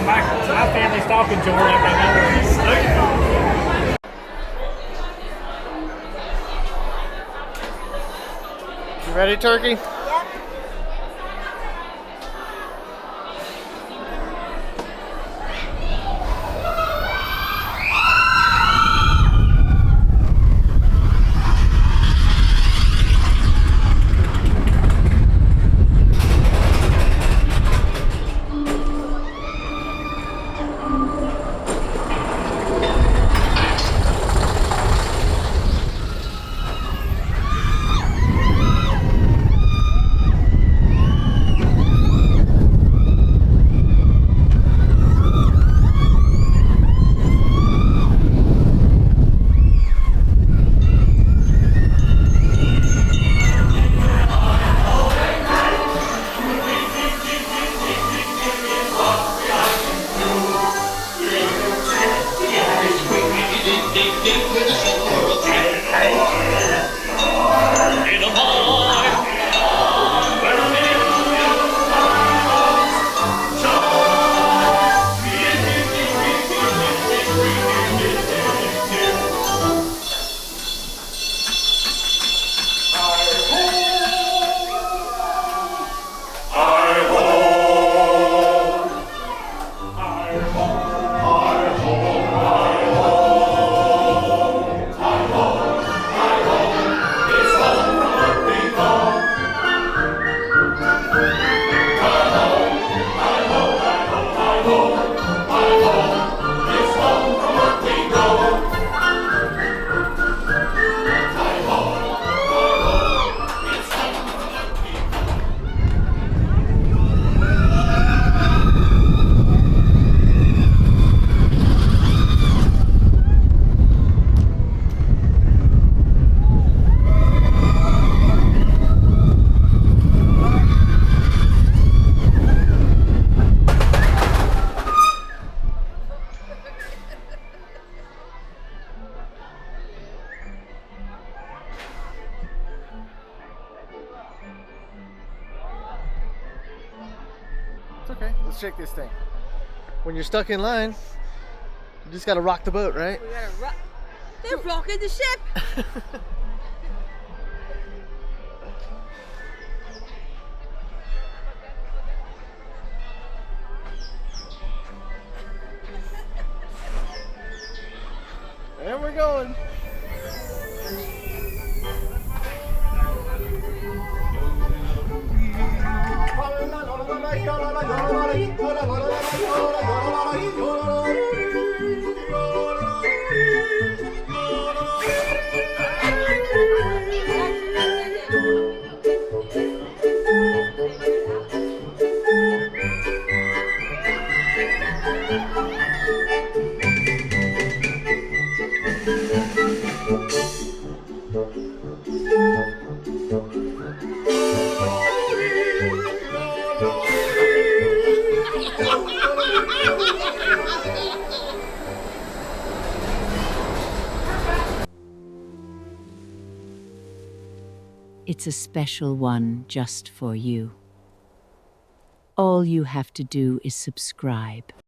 My family stopped enjoying it. You ready, Turkey? It's okay. Let's shake this thing. When you're stuck in line, you just gotta rock the boat, right? We gotta rock. They're rocking the ship. And we're going. It's a special one just for you. All you have to do is subscribe.